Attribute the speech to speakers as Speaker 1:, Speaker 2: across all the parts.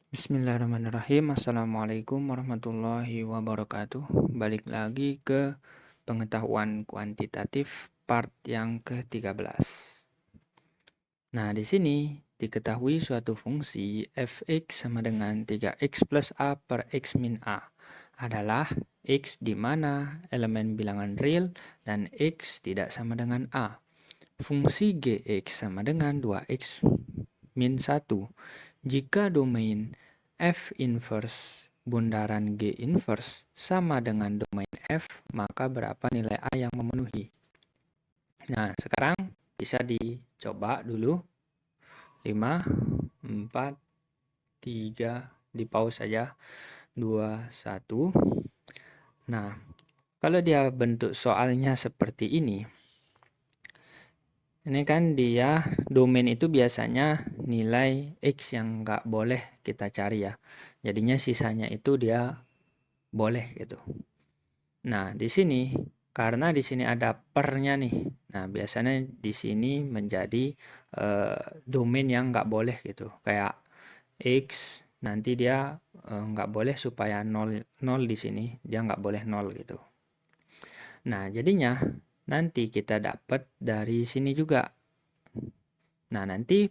Speaker 1: Bismillahirrahmanirrahim. Assalamualaikum warahmatullahi wabarakatuh. Balik lagi ke pengetahuan kuantitatif part yang ke-13. Nah, di sini diketahui suatu fungsi fx sama dengan 3x plus a per x min a adalah x di mana elemen bilangan real dan x tidak sama dengan a. Fungsi gx sama dengan 2x min 1 jika domain F inverse bundaran G inverse sama dengan domain F, maka berapa nilai A yang memenuhi? Nah, sekarang bisa dicoba dulu. 5, 4, 3, di pause saja. 2, 1. Nah, kalau dia bentuk soalnya seperti ini kan dia domain itu biasanya nilai X yang nggak boleh kita cari ya. Jadinya sisanya itu dia boleh gitu. Nah, di sini karena di sini ada pernya nih. Nah, biasanya di sini menjadi domain yang nggak boleh gitu. Kayak X nanti dia nggak boleh supaya 0 di sini. Dia nggak boleh 0 gitu. Nah, jadinya nanti kita dapat dari sini juga. Nah, nanti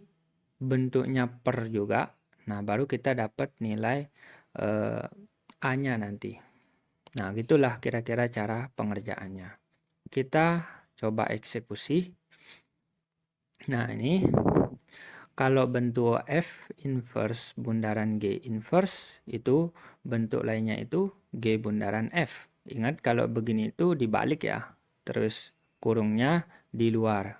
Speaker 1: bentuknya per juga. Nah, baru kita dapat nilai A-nya nanti. Nah, gitulah kira-kira cara pengerjaannya. Kita coba eksekusi. Nah, ini kalau bentuk F inverse bundaran G inverse itu bentuk lainnya itu G bundaran F. Ingat kalau begini itu dibalik ya. Terus kurungnya di luar.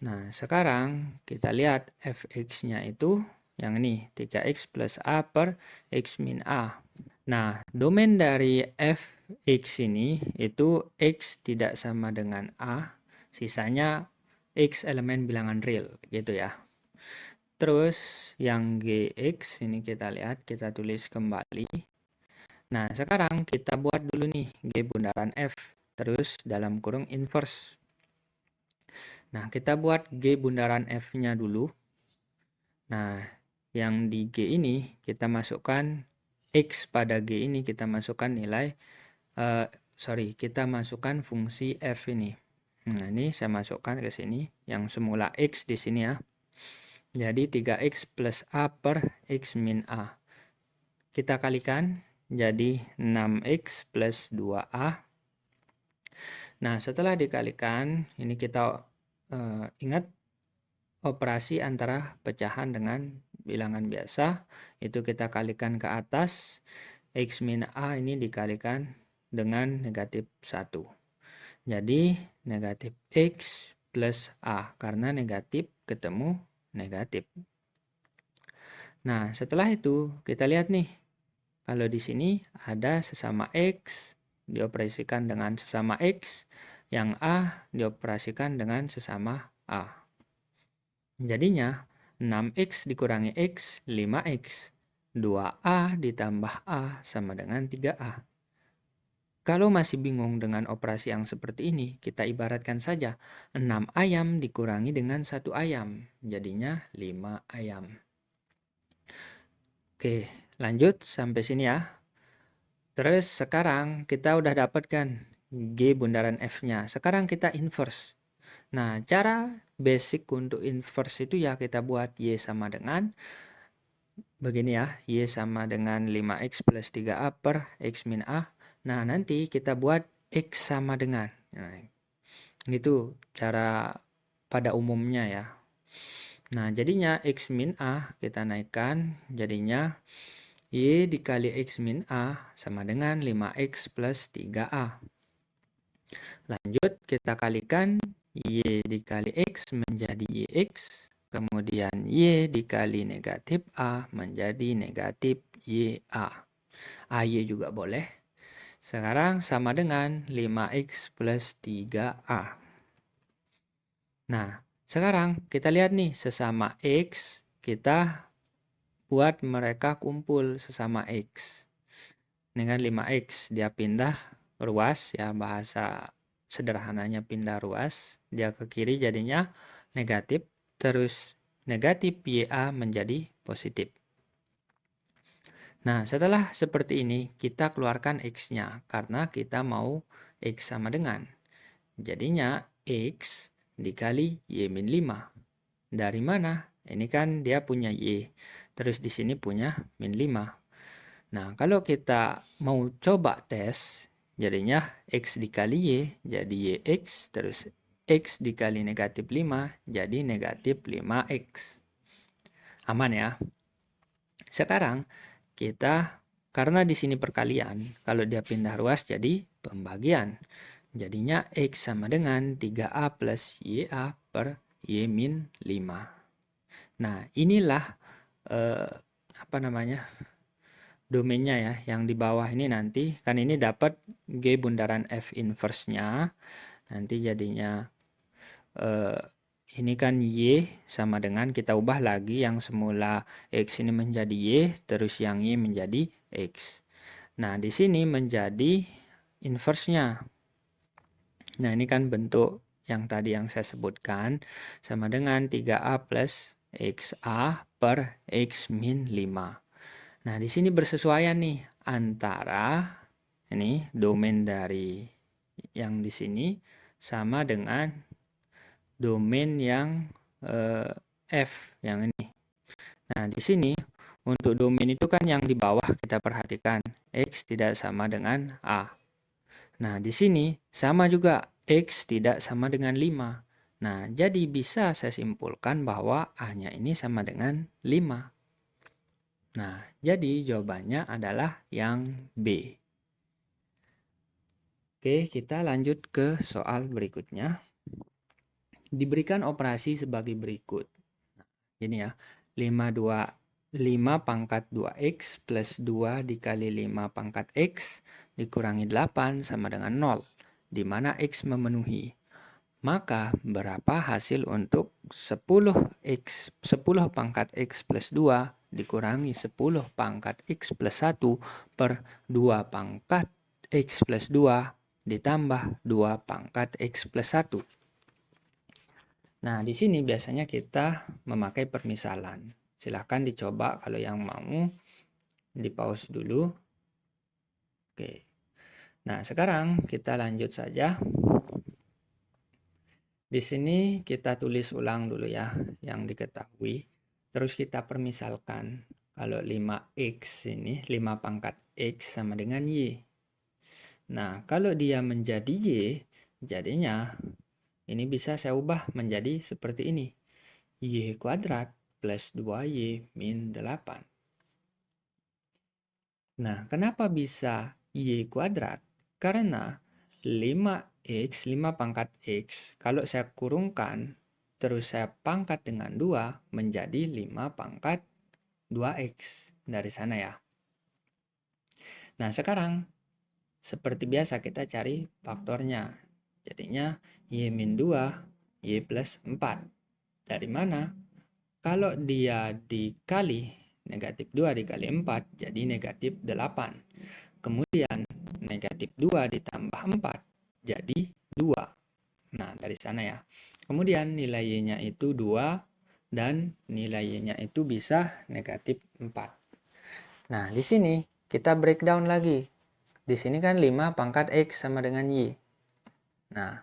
Speaker 1: Nah, sekarang kita lihat fx-nya itu yang ini 3x plus a per x min a. Nah, domain dari fx ini itu x tidak sama dengan a, sisanya x elemen bilangan real gitu ya. Terus yang gx ini kita lihat, kita tulis kembali. Nah, sekarang kita buat dulu nih g bundaran f, terus dalam kurung inverse. Nah, kita buat G bundaran F-nya dulu. Nah, yang di G ini kita masukkan X pada G ini kita masukkan nilai, kita masukkan fungsi F ini. Nah, ini saya masukkan ke sini, yang semula X di sini ya. Jadi 3X plus A per X min A. Kita kalikan, jadi 6X plus 2A. Nah, setelah dikalikan, ini kita ingat operasi antara pecahan dengan bilangan biasa, itu kita kalikan ke atas, X min A ini dikalikan dengan negatif 1. Jadi negatif X plus A, karena negatif ketemu negatif. Nah, setelah itu kita lihat nih, kalau di sini ada sesama X dioperasikan dengan sesama X, yang A dioperasikan dengan sesama A. Jadinya 6x dikurangi x, 5x. 2a ditambah a sama dengan 3a. Kalau masih bingung dengan operasi yang seperti ini, kita ibaratkan saja 6 ayam dikurangi dengan 1 ayam. Jadinya 5 ayam. Oke, lanjut sampai sini ya. Terus sekarang kita udah dapatkan G bundaran F-nya. Sekarang kita inverse. Nah, cara basic untuk inverse itu ya kita buat Y sama dengan begini ya, Y sama dengan 5X plus 3A per X min A. Nah, nanti kita buat X sama dengan. Nah, gitu cara pada umumnya ya. Nah, jadinya X min A kita naikkan, jadinya Y dikali X min A sama dengan 5X plus 3A. Lanjut, kita kalikan Y dikali X menjadi YX. Kemudian Y dikali negatif A menjadi negatif YA. AY juga boleh. Sekarang sama dengan 5X plus 3A. Nah, sekarang kita lihat nih sesama X, kita buat mereka kumpul sesama X. Dengan 5X, dia pindah ruas ya, bahasa sederhananya pindah ruas. Dia ke kiri jadinya negatif, terus negatif YA menjadi positif. Nah, setelah seperti ini, kita keluarkan X-nya, karena kita mau X sama dengan. Jadinya, X dikali Y-5. Dari mana? Ini kan dia punya Y, terus di sini punya min 5. Nah, kalau kita mau coba tes, jadinya X dikali Y, jadi YX, terus X dikali negatif 5, jadi negatif 5X. Aman ya? Sekarang, kita, karena di sini perkalian, kalau dia pindah ruas jadi pembagian. Jadinya X sama dengan 3A plus YA per Y min 5. Nah, inilah eh, apa namanya? Domainnya ya, yang di bawah ini nanti kan ini dapat G bundaran F inverse-nya. Nanti jadinya eh, ini kan Y sama dengan, kita ubah lagi yang semula X ini menjadi Y, terus yang Y menjadi X. Nah, di sini menjadi inverse-nya. Nah, ini kan bentuk yang tadi yang saya sebutkan, sama dengan 3A plus XA per X min 5. Nah, di sini bersesuaian nih antara ini domain dari yang di sini sama dengan domain yang F yang ini. Nah, di sini untuk domain itu kan yang di bawah kita perhatikan X tidak sama dengan A. Nah, di sini sama juga X tidak sama dengan 5. Nah, jadi bisa saya simpulkan bahwa A-nya ini sama dengan 5. Nah, jadi jawabannya adalah yang B. Oke, kita lanjut ke soal berikutnya. Diberikan operasi sebagai berikut. Ini ya, 5 pangkat 2X plus 2 dikali 5 pangkat X dikurangi 8 sama dengan 0, di mana X memenuhi. Maka berapa hasil untuk 10 pangkat X plus 2 dikurangi 10 pangkat X plus 1 per 2 pangkat X plus 2 ditambah 2 pangkat X plus 1. Nah, di sini biasanya kita memakai permisalan. Silahkan dicoba kalau yang mau, di pause dulu. Oke. Nah, sekarang kita lanjut saja. Di sini kita tulis ulang dulu ya yang diketahui. Terus kita permisalkan kalau 5X ini 5 pangkat X sama dengan Y. Nah, kalau dia menjadi Y, jadinya ini bisa saya ubah menjadi seperti ini. Y kuadrat plus 2Y min 8. Nah, kenapa bisa Y kuadrat? Karena 5X, 5 pangkat X, kalau saya kurungkan, terus saya pangkat dengan 2, menjadi 5 pangkat 2X. Dari sana ya. Nah, sekarang, seperti biasa kita cari faktornya. Jadinya, Y min 2, Y plus 4. Dari mana? Kalau dia dikali negatif 2 dikali 4, jadi negatif 8. Kemudian negatif 2 ditambah 4, jadi 2. Nah, dari sana ya. Kemudian nilai Y-nya itu 2, dan nilai Y-nya itu bisa negatif 4. Nah, di sini kita breakdown lagi. Di sini kan 5 pangkat X sama dengan Y. Nah,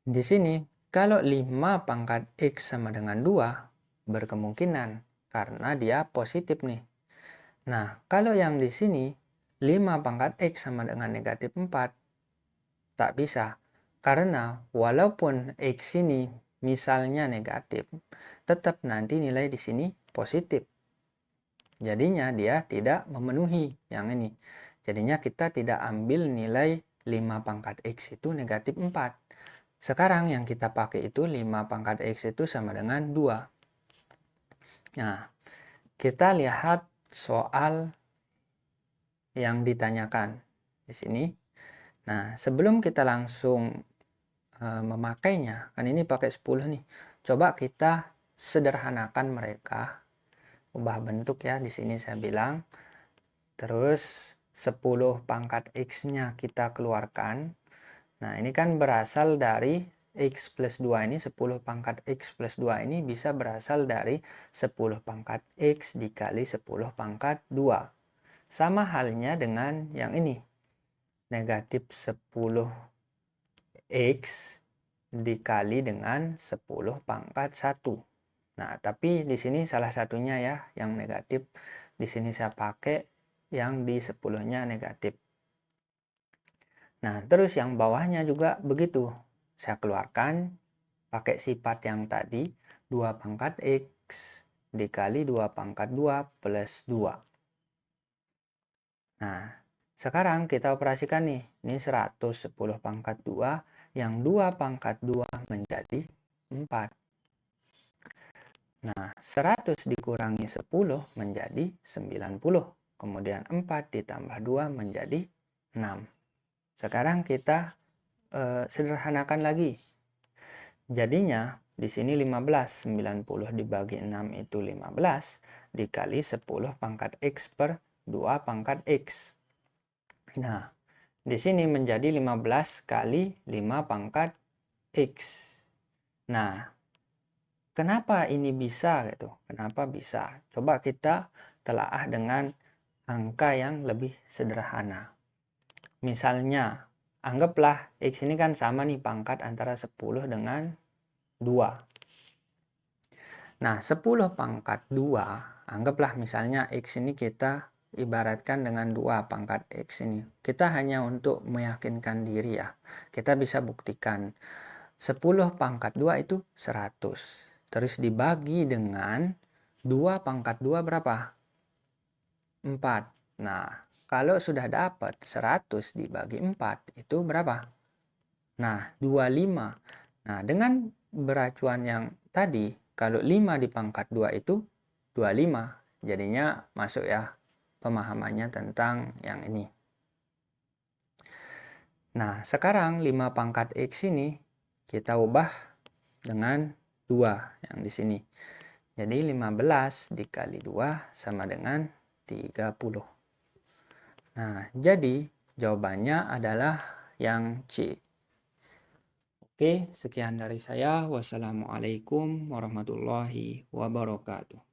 Speaker 1: di sini kalau 5 pangkat X sama dengan 2, berkemungkinan karena dia positif nih. Nah, kalau yang di sini 5 pangkat X sama dengan negatif 4, tak bisa. Karena walaupun X ini misalnya negatif, tetap nanti nilai di sini positif. Jadinya dia tidak memenuhi yang ini. Jadinya kita tidak ambil nilai 5 pangkat X itu negatif 4. Sekarang yang kita pakai itu 5 pangkat X itu sama dengan 2. Nah, kita lihat soal yang ditanyakan di sini. Nah, sebelum kita langsung memakainya, kan ini pakai 10 nih. Coba kita sederhanakan mereka. Ubah bentuk ya, di sini saya bilang. Terus 10 pangkat X-nya kita keluarkan. Nah, ini kan berasal dari X plus 2 ini, 10 pangkat X plus 2 ini bisa berasal dari 10 pangkat X dikali 10 pangkat 2. Sama halnya dengan yang ini. Negatif 10x dikali dengan 10 pangkat 1. Nah, tapi di sini salah satunya ya yang negatif. Di sini saya pakai yang di 10-nya negatif. Nah, terus yang bawahnya juga begitu. Saya keluarkan pakai sifat yang tadi 2 pangkat x dikali 2 pangkat 2 plus 2. Nah, sekarang kita operasikan nih. Ini 110 pangkat 2, yang 2 pangkat 2 menjadi 4. Nah, 100 dikurangi 10 menjadi 90. Kemudian 4 ditambah 2 menjadi 6. Sekarang kita sederhanakan lagi. Jadinya di sini 15, 90 dibagi 6 itu 15, dikali 10 pangkat x per 2 pangkat x. Nah, di sini menjadi 15 kali 5 pangkat x. Nah, kenapa ini bisa gitu? Kenapa bisa? Coba kita telaah dengan angka yang lebih sederhana. Misalnya, anggaplah x ini kan sama nih pangkat antara 10 dengan 2. Nah, 10 pangkat 2, anggaplah misalnya x ini kita ibaratkan dengan 2 pangkat x ini. Kita hanya untuk meyakinkan diri ya. Kita bisa buktikan 10 pangkat 2 itu 100. Terus dibagi dengan 2 pangkat 2 berapa? 4. Nah, kalau sudah dapat 100 dibagi 4 itu berapa? Nah, 25. Nah, dengan beracuan yang tadi, kalau 5 dipangkat 2 itu 25. Jadinya masuk ya pemahamannya tentang yang ini. Nah, sekarang 5 pangkat x ini kita ubah dengan 2 yang di sini. Jadi 15 dikali 2 sama dengan 30. Nah, jadi jawabannya adalah yang C. Oke, sekian dari saya. Wassalamualaikum warahmatullahi wabarakatuh.